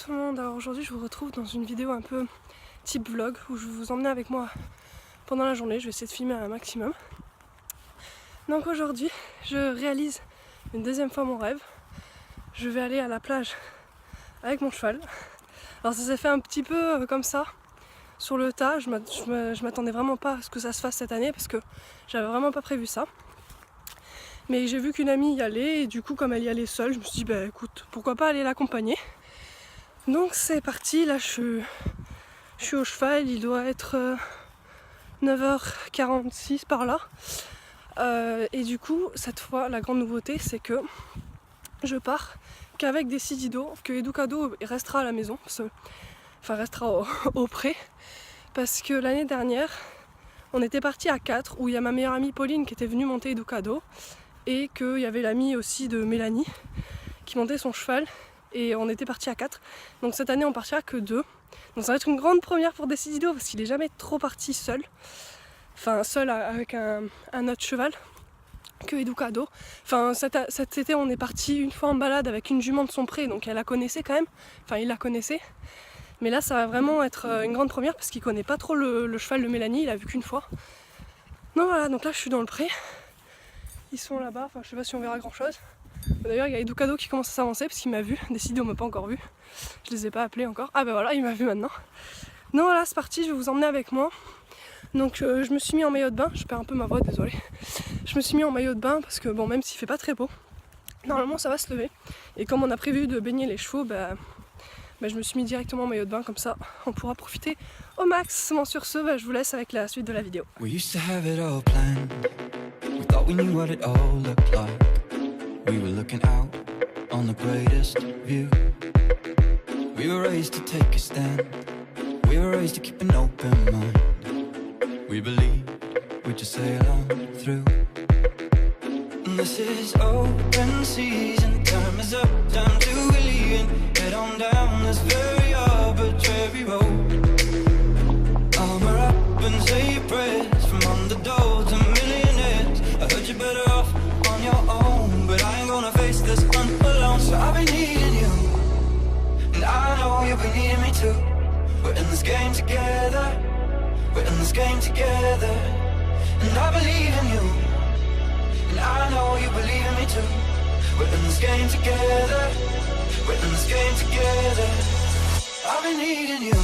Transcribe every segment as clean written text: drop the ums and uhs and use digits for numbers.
tout le monde, alors aujourd'hui je vous retrouve dans une vidéo un peu type vlog où je vais vous emmener avec moi pendant la journée, je vais essayer de filmer un maximum. Donc aujourd'hui je réalise une deuxième fois mon rêve, je vais aller à la plage avec mon cheval. Alors ça s'est fait un petit peu comme ça, sur le tas, je m'attendais vraiment pas à ce que ça se fasse cette année parce que j'avais vraiment pas prévu ça. Mais j'ai vu qu'une amie y allait et du coup comme elle y allait seule, je me suis dit bah écoute, pourquoi pas aller l'accompagner. Donc c'est parti, là je suis au cheval, il doit être 9h46 par là. Et du coup cette fois la grande nouveauté c'est que je pars qu'avec des Decidido, que Educado restera à la maison, enfin restera au pré, parce que l'année dernière on était parti à 4 où il y a ma meilleure amie Pauline qui était venue monter Educado et qu'il y avait l'amie aussi de Mélanie qui montait son cheval et on était parti à 4. Donc cette année on partira que 2. Donc ça va être une grande première pour Decidido parce qu'il est jamais trop parti seul. Enfin seul avec un autre cheval que Educado. Enfin cet été on est parti une fois en balade avec une jument de son pré, donc elle la connaissait quand même. Enfin il la connaissait. Mais là ça va vraiment être une grande première parce qu'il connaît pas trop le cheval de Mélanie, il a vu qu'une fois. Donc voilà, donc là je suis dans le pré. Ils sont là-bas, enfin je sais pas si on verra grand chose. D'ailleurs il y a Educado qui commence à s'avancer parce qu'il m'a vu, Decidido m'a pas encore vu. Je les ai pas appelés encore. Ah bah voilà, il m'a vu maintenant. Donc voilà, c'est parti, je vais vous emmener avec moi. Donc je me suis mis en maillot de bain, je perds un peu ma voix, désolée. Je me suis mis en maillot de bain parce que bon, même s'il fait pas très beau, normalement ça va se lever. Et comme on a prévu de baigner les chevaux, je me suis mis directement en maillot de bain, comme ça on pourra profiter au max. Bon, sur ce, je vous laisse avec la suite de la vidéo. We used to have it all planned. We thought we knew what it all looked like. We were looking out on the greatest view. We were raised to take a stand. We were raised to keep an open mind. We believed we'd just sail on through. And this is open season. Time is up, time to leave and head on down this very arbitrary road. Armor up and say your prayers from underdogs to millionaires. I heard you're better off on your own, but I ain't gonna face this one alone. So I've been needing you, and I know you've been needing me too. We're in this game together, we're in this game together. And I believe in you, and I know you believe in me too. We're in this game together, we're in this game together. I've been needing you.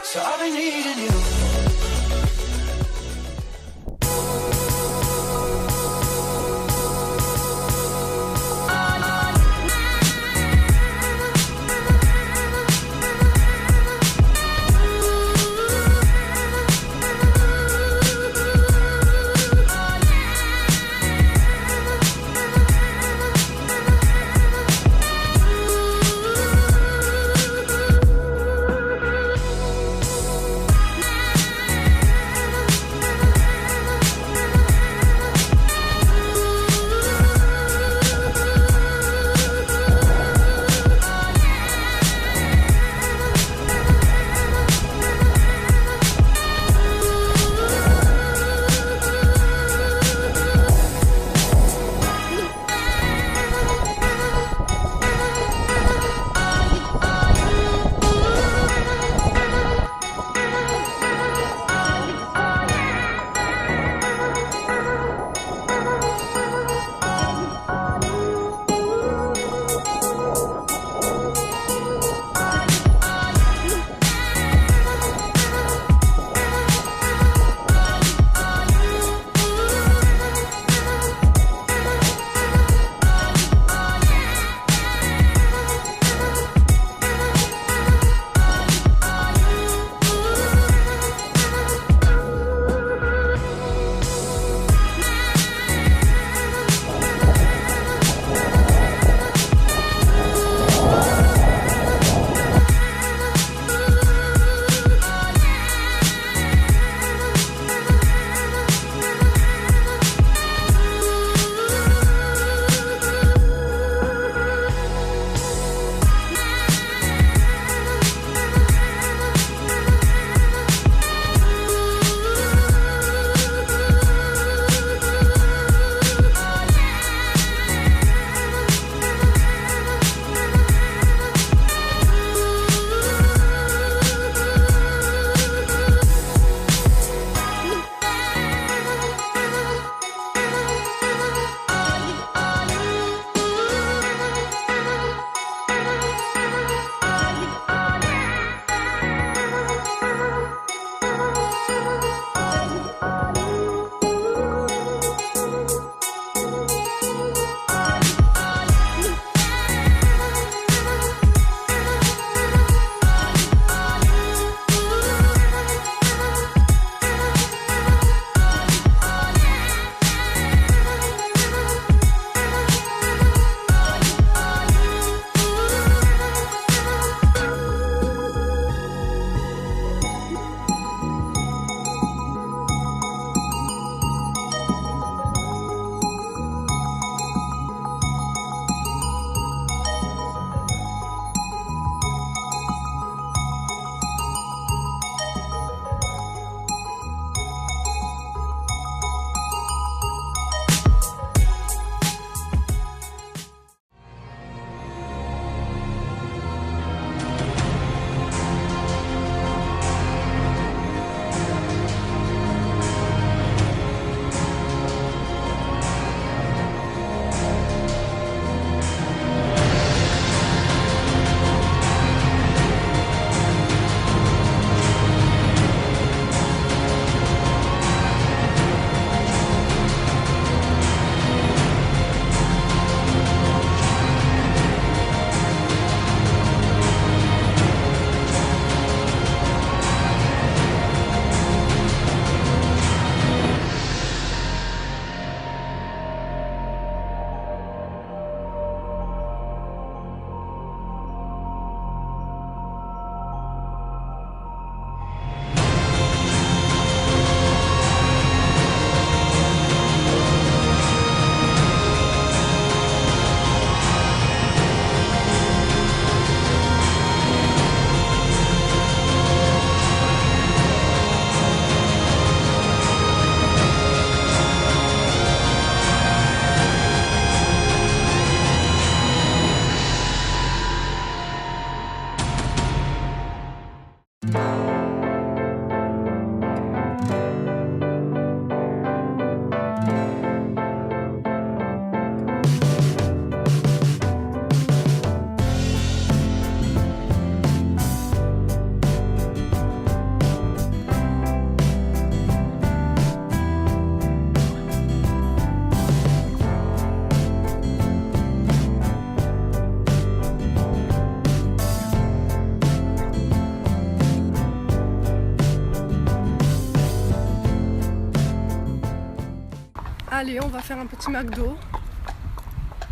So I've been needing you. on va faire un petit McDo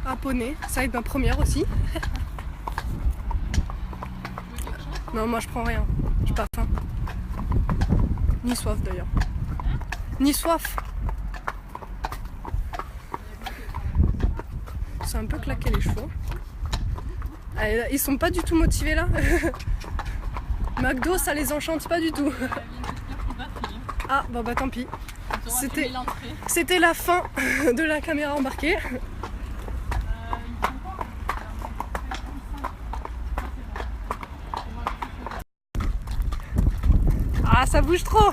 à Poney. Ça va être ma première aussi. Non, moi je prends rien. J'ai pas faim. Ni soif d'ailleurs. Ni soif. C'est un peu claqué les cheveux. Allez, ils sont pas du tout motivés là. McDo, ça les enchante pas du tout. Ah, bah tant pis. C'était la fin de la caméra embarquée. Ah, ça bouge trop.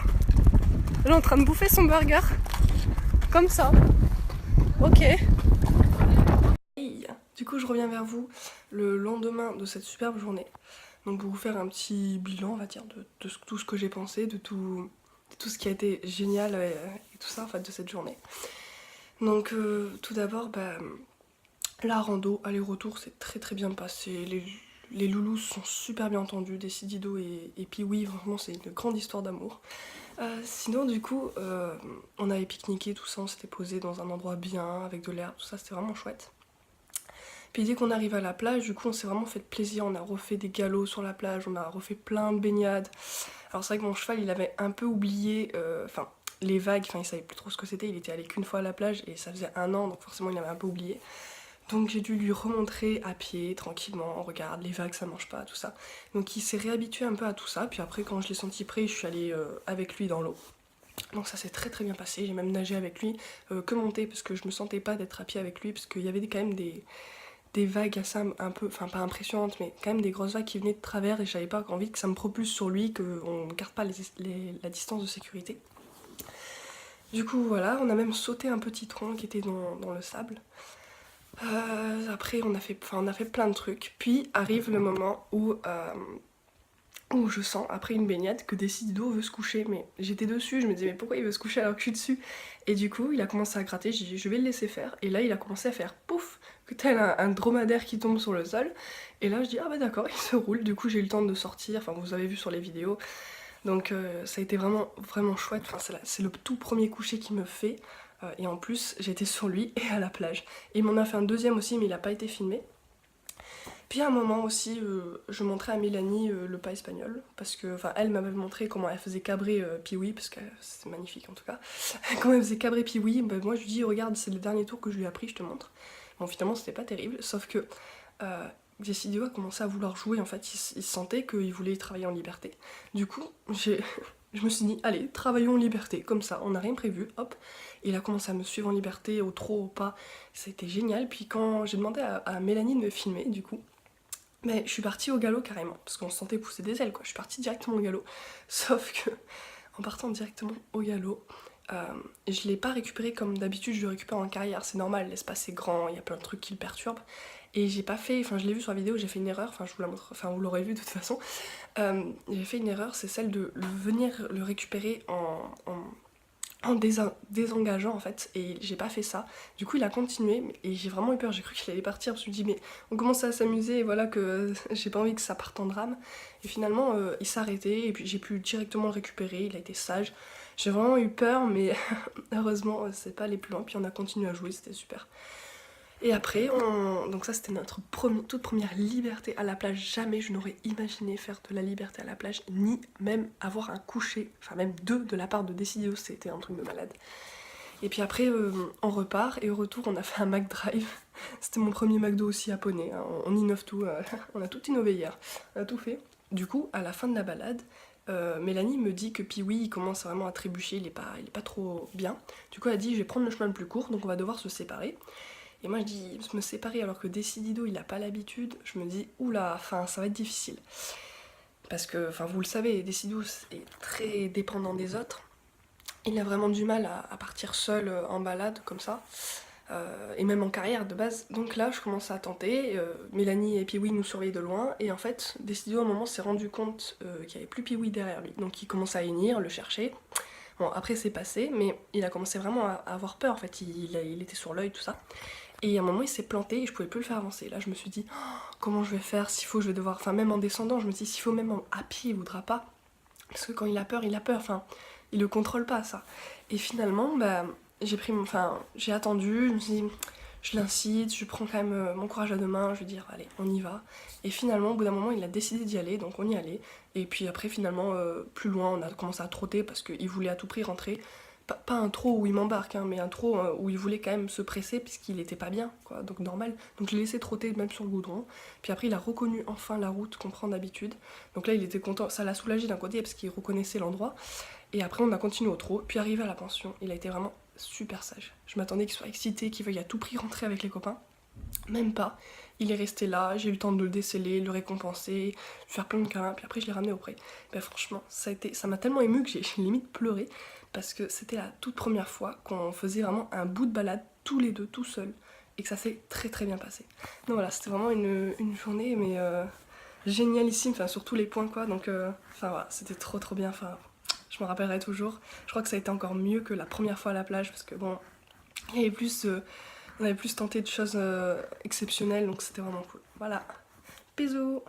Elle est en train de bouffer son burger. Comme ça. Ok. Du coup, je reviens vers vous le lendemain de cette superbe journée. Donc pour vous faire un petit bilan, on va dire, de tout ce que j'ai pensé, de tout ce qui a été génial et tout ça en fait de cette journée. Donc tout d'abord, la rando, aller-retour, c'est très bien passé. Les loulous sont super bien entendus, Decidido et Pee-wee, vraiment c'est une grande histoire d'amour. Sinon du coup, on avait pique-niqué, tout ça, on s'était posé dans un endroit bien, avec de l'herbe, tout ça, c'était vraiment chouette. Puis dès qu'on arrive à la plage, du coup on s'est vraiment fait plaisir, on a refait des galops sur la plage, on a refait plein de baignades. Alors c'est vrai que mon cheval il avait un peu oublié, les vagues, il savait plus trop ce que c'était, il était allé qu'une fois à la plage et ça faisait 1 an donc forcément il avait un peu oublié. Donc j'ai dû lui remontrer à pied, tranquillement, regarde les vagues ça mange pas, tout ça. Donc il s'est réhabitué un peu à tout ça, puis après quand je l'ai senti prêt, je suis allée avec lui dans l'eau. Donc ça s'est très bien passé, j'ai même nagé avec lui, que monter parce que je me sentais pas d'être à pied avec lui parce qu'il y avait quand même des vagues assez un peu, pas impressionnantes, mais quand même des grosses vagues qui venaient de travers et j'avais pas envie que ça me propulse sur lui, qu'on ne garde pas la distance de sécurité. Du coup voilà, on a même sauté un petit tronc qui était dans le sable. Après on a fait plein de trucs, puis arrive le moment où je sens, après une baignade, que Decidido veut se coucher, mais j'étais dessus, je me disais mais pourquoi il veut se coucher alors que je suis dessus? Et du coup il a commencé à gratter, j'ai dit je vais le laisser faire, et là il a commencé à faire pouf, que tel un dromadaire qui tombe sur le sol, et là je dis ah bah d'accord, il se roule, du coup j'ai eu le temps de sortir, vous avez vu sur les vidéos, donc ça a été vraiment chouette, c'est le tout premier coucher qu'il me fait, et en plus j'étais sur lui et à la plage, et il m'en a fait un deuxième aussi mais il n'a pas été filmé. Puis à un moment aussi, je montrais à Mélanie le pas espagnol, parce que, elle m'avait montré comment elle faisait cabrer Pee-wee, parce que c'est magnifique en tout cas. Comment elle faisait cabrer Pee-wee, moi je lui dis regarde c'est le dernier tour que je lui ai appris, je te montre. Bon finalement c'était pas terrible, sauf que Decidio a commencé à vouloir jouer en fait, il sentait qu'il voulait travailler en liberté. Du coup je me suis dit allez travaillons en liberté, comme ça on n'a rien prévu, hop. Et il a commencé à me suivre en liberté, au trot, au pas, c'était génial. Puis quand j'ai demandé à Mélanie de me filmer du coup, mais je suis partie au galop carrément, parce qu'on se sentait pousser des ailes quoi, je suis partie directement au galop. Sauf que, en partant directement au galop, je l'ai pas récupéré comme d'habitude je le récupère en carrière, c'est normal, l'espace est grand, il y a plein de trucs qui le perturbent. Et j'ai pas fait, je l'ai vu sur la vidéo, j'ai fait une erreur, je vous la montre, vous l'aurez vu de toute façon. J'ai fait une erreur, c'est celle de venir le récupérer en désengageant en fait, et j'ai pas fait ça. Du coup il a continué et j'ai vraiment eu peur, j'ai cru qu'il allait partir, je me suis dit mais on commence à s'amuser et voilà que j'ai pas envie que ça parte en drame. Et finalement il s'est arrêté et puis j'ai pu directement le récupérer, il a été sage. J'ai vraiment eu peur mais heureusement c'est pas allé plus loin, puis on a continué à jouer, c'était super. Et après, donc ça c'était notre toute première liberté à la plage. Jamais je n'aurais imaginé faire de la liberté à la plage, ni même avoir un coucher, même 2 de la part de Decidio, c'était un truc de malade. Et puis après, on repart, et au retour on a fait un McDrive. C'était mon premier McDo aussi à Poney, hein. On innove tout, on a tout innové hier, on a tout fait. Du coup, à la fin de la balade, Mélanie me dit que Pee-wee il commence vraiment à trébucher, il est pas trop bien. Du coup elle a dit je vais prendre le chemin le plus court, donc on va devoir se séparer. Et moi je dis me séparer alors que Decidido il a pas l'habitude, je me dis oula, ça va être difficile. Parce que, vous le savez, Decidido est très dépendant des autres. Il a vraiment du mal à partir seul en balade comme ça. Et même en carrière de base. Donc là je commence à tenter, Mélanie et Pee-wee nous surveillent de loin, et en fait Decidio à un moment s'est rendu compte qu'il n'y avait plus Pee-wee derrière lui, donc il commence à hennir, le chercher. Bon après c'est passé, mais il a commencé vraiment à avoir peur en fait, il était sur l'œil tout ça. Et à un moment il s'est planté et je pouvais plus le faire avancer. Là je me suis dit comment je vais faire, s'il faut je vais devoir, même en descendant je me dis s'il faut même à pied il voudra pas. Parce que quand il a peur, il le contrôle pas ça. Et finalement j'ai attendu, je me suis dit, je l'incite, je prends quand même mon courage à deux mains, je vais dire allez on y va. Et finalement au bout d'un moment il a décidé d'y aller, donc on y allait. Et puis après finalement plus loin on a commencé à trotter parce qu'il voulait à tout prix rentrer. Pas un trot où il m'embarque, hein, mais un trot où il voulait quand même se presser puisqu'il était pas bien, quoi, donc normal. Donc je l'ai laissé trotter même sur le goudron. Puis après il a reconnu enfin la route qu'on prend d'habitude. Donc là il était content, ça l'a soulagé d'un côté parce qu'il reconnaissait l'endroit. Et après on a continué au trot, puis arrivé à la pension, il a été vraiment super sage. Je m'attendais qu'il soit excité, qu'il veuille à tout prix rentrer avec les copains. Même pas. Il est resté là, j'ai eu le temps de le déceler, le récompenser, faire plein de câlins, puis après je l'ai ramené auprès. Ben franchement, ça m'a tellement ému que j'ai limite pleuré, parce que c'était la toute première fois qu'on faisait vraiment un bout de balade, tous les deux, tout seuls, et que ça s'est très très bien passé. Donc voilà, c'était vraiment une journée, mais génialissime, enfin sur tous les points quoi, donc voilà, c'était trop trop bien, enfin je me rappellerai toujours. Je crois que ça a été encore mieux que la première fois à la plage, parce que bon, il y avait plus... on avait plus tenté de choses exceptionnelles, donc c'était vraiment cool. Voilà. Bisous!